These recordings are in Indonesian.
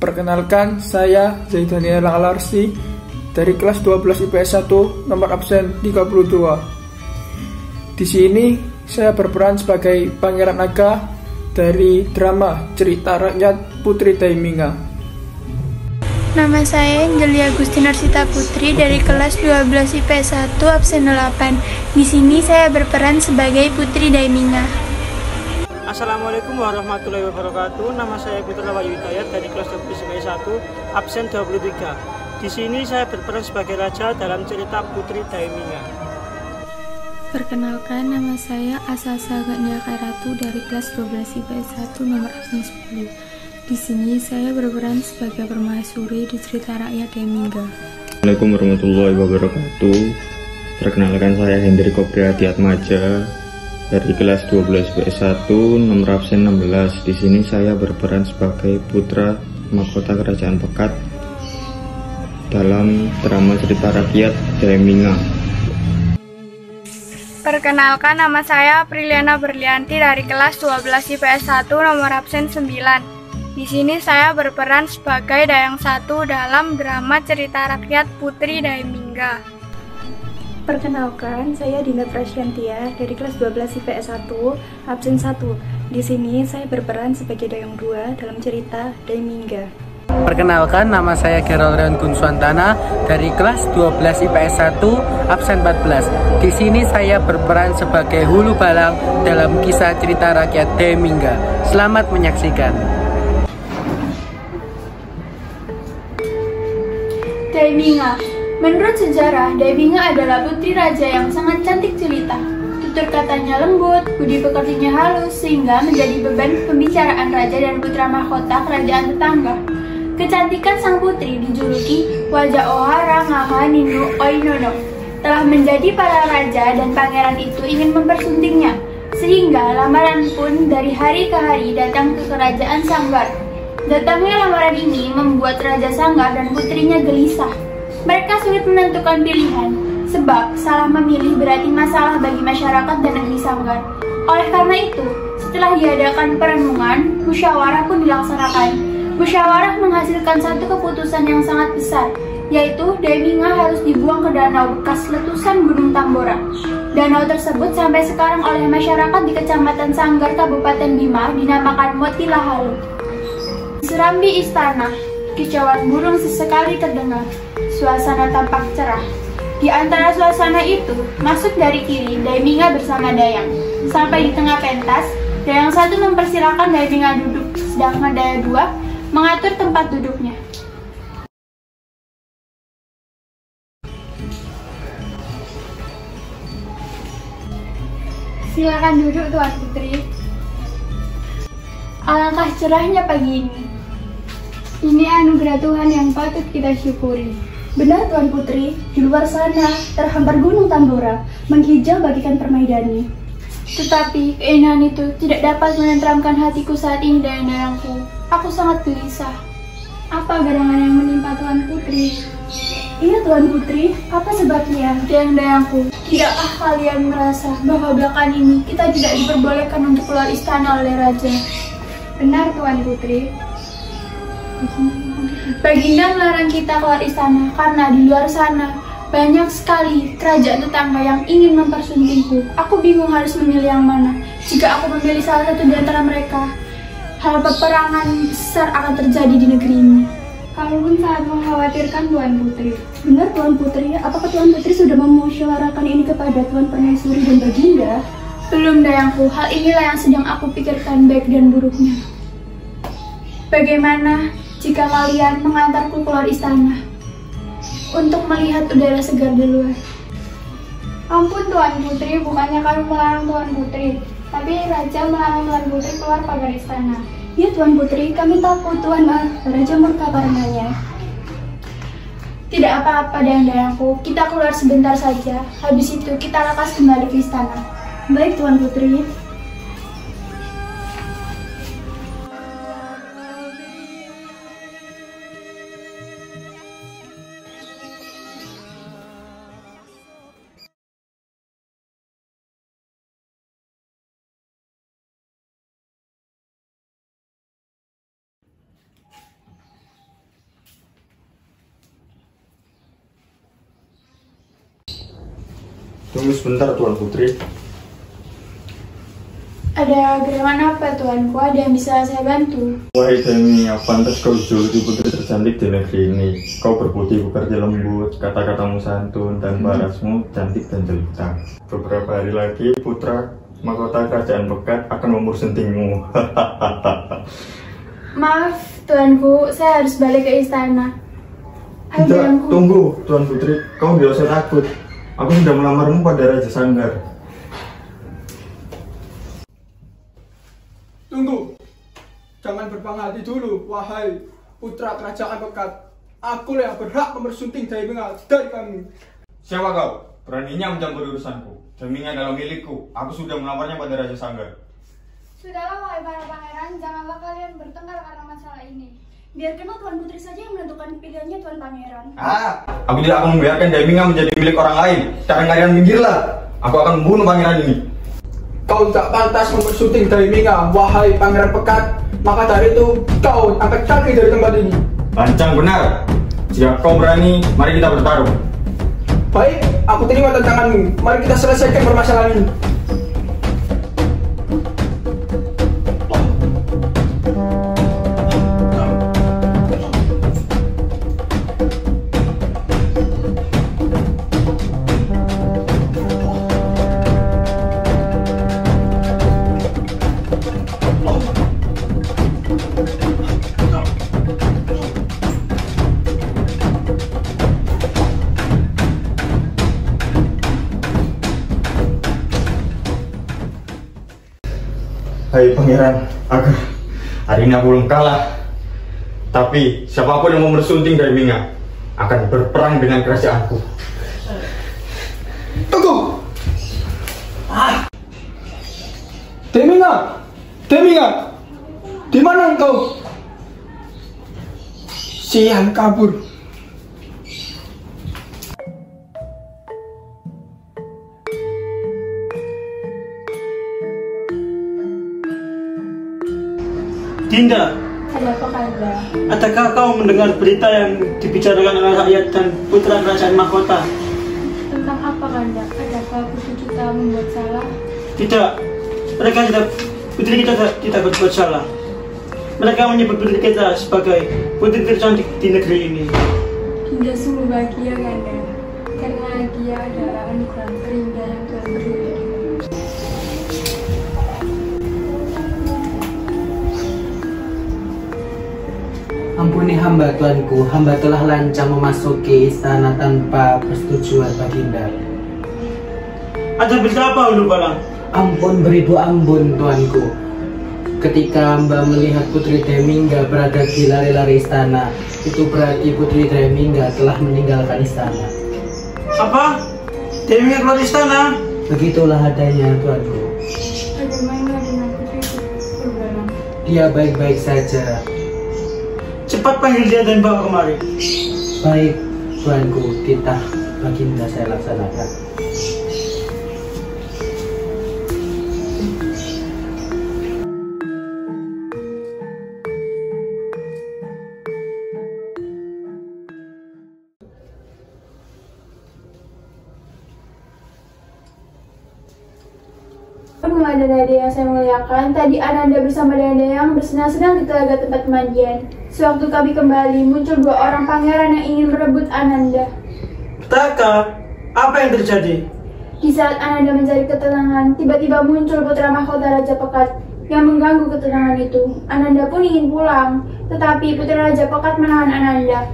Perkenalkan, saya Zaidaniel Alarsi dari kelas 12 IPS 1, nomor absen 32. Di sini saya berperan sebagai Pangeran Naga dari drama Cerita Rakyat Putri Daiminga. Nama saya Angelia Agustinersita Putri dari kelas 12 IPS 1 absen 8. Di sini saya berperan sebagai Putri Daiminga. Assalamualaikum warahmatullahi wabarakatuh. Nama saya Putra Wahyu Hidayat dari kelas 12 IPS 1 absen 23. Di sini saya berperan sebagai raja dalam cerita Putri Daiminga. Perkenalkan, nama saya Asasa Gania Kairatu dari kelas 12 IPS 1 nomor absen 10. Di sini saya berperan sebagai permaisuri di cerita rakyat Daiminga. Assalamualaikum warahmatullahi wabarakatuh. Perkenalkan, saya Hendriko Priadiatmaja dari kelas 12 IPS 1 nomor absen 16. Di sini saya berperan sebagai putra mahkota kerajaan Pekat dalam drama cerita rakyat Daiminga. Perkenalkan, nama saya Priliana Berlianti dari kelas 12 IPS 1 nomor absen 9. Di sini saya berperan sebagai Dayang Satu dalam drama cerita rakyat Putri Daiminga. Perkenalkan, saya Dinda Prasyantia dari kelas 12 IPS 1, absen 1. Di sini saya berperan sebagai Dayang 2 dalam cerita Daiminga. Perkenalkan, nama saya Gerald Reon Gunswantana dari kelas 12 IPS 1, absen 14. Di sini saya berperan sebagai Hulu Balang dalam kisah cerita rakyat Daiminga. Selamat menyaksikan. Daiminga. Menurut sejarah, Daiminga adalah putri raja yang sangat cantik jelita. Tutur katanya lembut, budi pekertinya halus, sehingga menjadi beban pembicaraan raja dan putra mahkota kerajaan tetangga. Kecantikan sang putri dijuluki wajah Ohara Ngaha Ninu Oinono. Telah menjadi para raja dan pangeran itu ingin mempersuntingnya, sehingga lamaran pun dari hari ke hari datang ke kerajaan Sanggar. Datangnya lamaran ini membuat Raja Sanggar dan putrinya gelisah. Mereka sulit menentukan pilihan, sebab salah memilih berarti masalah bagi masyarakat dan negeri Sanggar. Oleh karena itu, setelah diadakan perenungan, musyawarah pun dilaksanakan. Musyawarah menghasilkan satu keputusan yang sangat besar, yaitu Daiminga harus dibuang ke danau bekas letusan Gunung Tambora. Danau tersebut sampai sekarang oleh masyarakat di Kecamatan Sanggar, Kabupaten Bima dinamakan Moti Lahalu. Serambi istana, kicauan burung sesekali terdengar. Suasana tampak cerah. Di antara suasana itu, masuk dari kiri Daiminga bersama Dayang. Sampai di tengah pentas, Dayang Satu mempersilahkan Daiminga duduk, sedangkan Dayang Dua mengatur tempat duduknya. Silakan duduk, Tuan Putri. Alangkah cerahnya pagi ini. Ini anugerah Tuhan yang patut kita syukuri. Benar, Tuan Putri, di luar sana terhampar Gunung Tambora, menghijau bagikan permaidani. Tetapi keindahan itu tidak dapat menenteramkan hatiku saat ini, Dayang-dayangku. Aku sangat gelisah. Apa gerangan yang menimpa Tuan Putri? Iya, Tuan Putri, apa sebabnya? Dayang-dayangku, tidakkah kalian merasa bahwa belakangan ini kita tidak diperbolehkan untuk keluar istana oleh Raja? Benar, Tuan Putri. Baginda melarang kita keluar istana karena di luar sana banyak sekali kerajaan tetangga yang ingin mempersuntingku. Aku bingung harus memilih yang mana. Jika aku memilih salah satu di antara mereka, hal peperangan besar akan terjadi di negeri ini. Kamu pun sangat mengkhawatirkan, Tuan Putri. Benar, Tuan Putri. Apakah Tuan Putri sudah memusyawarakan ini kepada Tuan Permaisuri dan Baginda? Belum, Dayangku. Hal inilah yang sedang aku pikirkan baik dan buruknya. Bagaimana jika kalian mengantarku keluar istana untuk melihat udara segar di luar? Ampun, Tuan Putri, bukannya kami melarang Tuan Putri, tapi Raja melarang Tuan Putri keluar pagar istana. Ya, Tuan Putri, kami takut Tuan Raja murka karenanya. Tidak apa-apa, Dayang-dayangku, kita keluar sebentar saja. Habis itu kita lekas kembali ke istana. Baik, Tuan Putri. Tunggu sebentar Tuan Putri. Ada gerangan apa tuanku? Ada yang bisa saya bantu? Wahai Daimia, pantas kau juluki putri tercantik di negeri ini. Kau berbudi pekerti lembut, kata-katamu santun, dan parasmu cantik dan jelita. Beberapa hari lagi putra mahkota kerajaan Pekat akan memursentingmu. Maaf tuanku, saya harus balik ke istana. Ayo Tidak, bilanku. tunggu Tuan Putri, kau tidak usah takut. Aku sudah melamarmu pada Raja Sanggar. Tunggu, jangan berbang hati dulu, wahai putra kerajaan Pekat. Aku yang berhak memersunting Daimia dari kamu. Siapa kau? Beraninya mencampuri urusanku. Daimia adalah milikku. Aku sudah melamarnya pada Raja Sanggar. Sudahlah wahai para pangeran, janganlah kalian bertengkar karena masalah ini. Biarkanlah Tuan Putri saja yang menentukan pilihannya Tuan Pangeran. Aku tidak akan membiarkan Daimia menjadi milik orang lain. Sekarang kalian minggirlah. Aku akan membunuh pangeran ini. Kau tak pantas mempersunting Daimia, wahai pangeran Pekat. Maka dari itu, kau angkat kaki dari tempat ini. Lancang benar. Jika kau berani, mari kita bertarung. Baik, aku terima tantanganmu. Mari kita selesaikan permasalahan ini. Hai pangeran, hari ini aku belum kalah. Tapi siapapun yang mau mersunting Daimia akan berperang dengan kerajaanku. Tunggu! Daimia! Di mana engkau? Sial, kabur. Dinda, Ada apa Kanda? adakah kau mendengar berita yang dibicarakan oleh rakyat dan putra kerajaan mahkota? Tentang apa Kanda? Adakah putri kita membuat salah? Tidak, putri kita tidak berbuat salah. Mereka menyebut putri kita sebagai putri tercantik di negeri ini. Dinda sungguh bahagia Kanda, karena dia adalah anugerah terindah yang Tuhan beri. Ampuni hamba tuanku, hamba telah lancang memasuki istana tanpa persetujuan baginda. Ada berita apa Ulu Balang? Ampun beribu ampun tuanku. Ketika hamba melihat Putri Daimia berada di lari-lari istana, itu berarti Putri Daimia telah meninggalkan istana. Apa? Daimia keluar istana? Begitulah adanya tuanku. Bagaimana dengan putri Purbalang? Dia baik-baik saja. Cepat panggil dia dan bawa kemari. Baik tuanku, titah baginda saya laksanakan. Adik yang saya muliakan, tadi Ananda bersama Dayang bersenang-senang di telaga tempat pemandian. Sewaktu kami kembali, muncul dua orang pangeran yang ingin merebut Ananda. Petaka, apa yang terjadi? Di saat Ananda mencari ketenangan, tiba-tiba muncul putra mahkota Raja Pekat yang mengganggu ketenangan itu. Ananda pun ingin pulang, tetapi putra Raja Pekat menahan Ananda.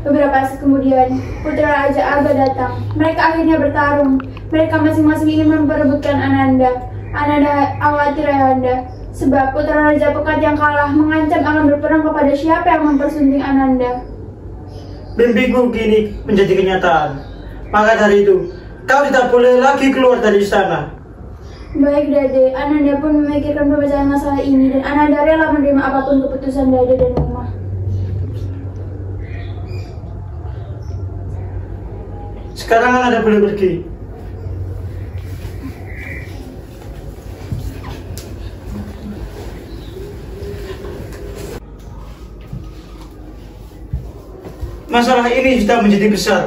Beberapa saat kemudian, putra Raja Arga datang. Mereka akhirnya bertarung. Mereka masing-masing ingin memperebutkan Ananda. Ananda khawatir Ayahanda, sebab putra Raja Pekat yang kalah mengancam akan berperang kepada siapa yang mempersunting Ananda. Mimpiku kini menjadi kenyataan. Maka dari itu, kau tidak boleh lagi keluar dari istana. Baik Dade, Ananda pun memikirkan pemecahan masalah ini dan Ananda rela menerima apapun keputusan Dade dan Mama. Sekarang Ananda boleh pergi. Masalah ini sudah menjadi besar.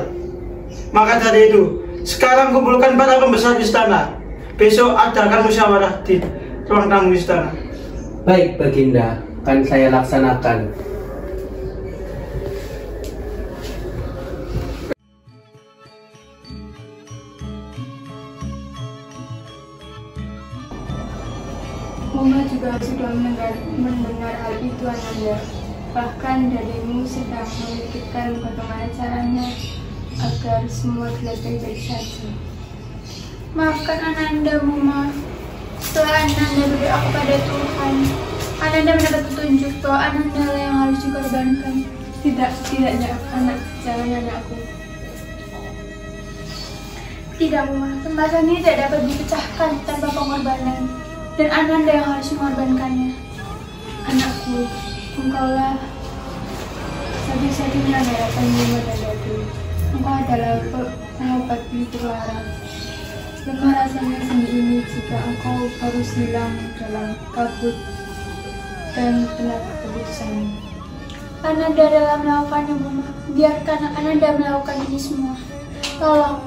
Maka dari itu, Sekarang kumpulkan para pembesar istana. Besok adakan musyawarah di ruang tamu istana. Baik, Baginda, akan saya laksanakan. Muma juga sudah mendengar hal itu, Ananda. Bahkan darimu sedang memikirkan bagaimana caranya agar semua terlihat baik-baik saja. Maafkan Ananda, Muma. Setelah Ananda berdoa kepada Tuhan, Ananda mendapat petunjuk bahwa Ananda yang harus dikorbankan. Tidaknya jangan anakku. Tidak, Muma. Pembahasan ini tidak dapat dipecahkan tanpa pengorbanan. Dan Ananda yang harus mengorbankannya. Anakku, engkaulah satu-satunya harapan Muma dan Dadu. Engkau adalah pengobat pelipur lara. Lemah rasanya sendi ini jika engkau harus hilang dalam kabut dan tenaga keputusan. Ananda dalam melakukannya, Muma. Biarkan Ananda melakukan ini semua. Tolong,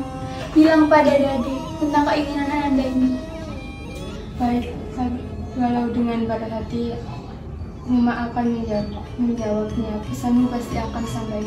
bilang pada Dade tentang keinginan Ananda ini. Baik, walau dengan berat hati, Muma akan menjawabnya. Pesanmu pasti akan sampai.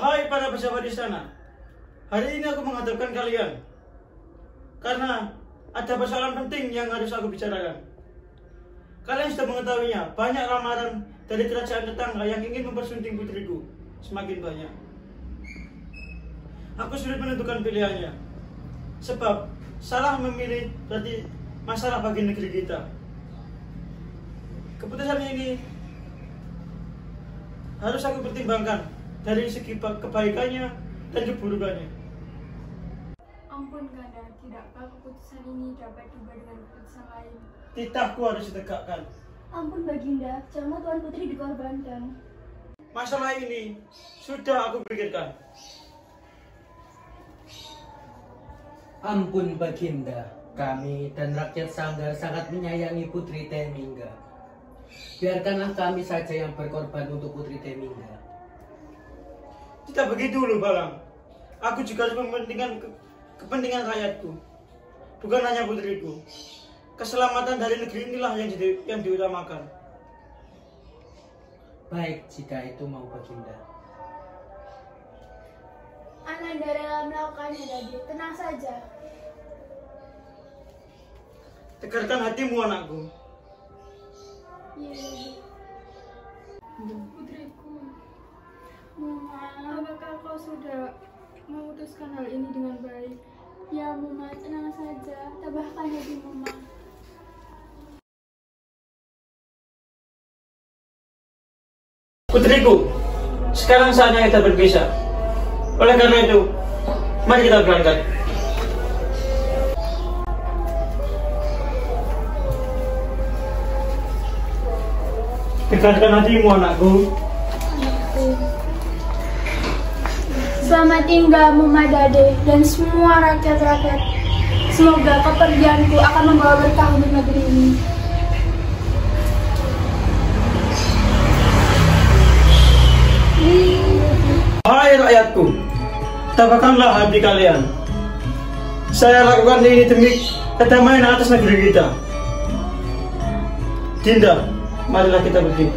Hai para pejabat istana, hari ini aku menghadapkan kalian karena ada persoalan penting yang harus aku bicarakan. Kalian sudah mengetahuinya, banyak lamaran dari kerajaan tetangga yang ingin mempersunting putriku, semakin banyak. Aku sulit menentukan pilihannya, sebab salah memilih berarti masalah bagi negeri kita. Keputusan ini harus aku pertimbangkan dari segi kebaikannya dan keburukannya. Ampun, Kanda, tidakkah keputusan ini dapat diubah dengan keputusan lain? Titahku harus ditegakkan. Ampun, Baginda, jangan Tuan Putri dikorbankan. Masalah ini sudah aku pikirkan. Ampun, Baginda, kami dan rakyat Sanggar sangat menyayangi Putri Temingga. Biarkanlah kami saja yang berkorban untuk Putri Temingga. Tidak begitu loh, Balang. Aku juga harus mementingkan kepentingan rakyatku, bukan hanya putriku. Keselamatan dari negeri inilah yang diutamakan. Baik, jika itu mau Baginda. Ananda rela melakukannya, Dade. Tenang saja. Tegarkan hatimu, anakku. Iya. Putriku, Muma, apakah kau sudah memutuskan hal ini dengan baik? Ya, Muma, tenang saja. Tabahkan hati Muma. Putriku, sekarang saatnya kita berpisah. Oleh karena itu, mari kita berangkat. Tegarkan hatimu, anakku. Selamat tinggal, Muma Dade dan semua rakyat-rakyat. Semoga kepergianku akan membawa berkah untuk negeri ini. Hai rakyatku, tabahkanlah hati kalian. Saya lakukan ini demi kedamaian atas negeri kita. Dinda, marilah kita pergi.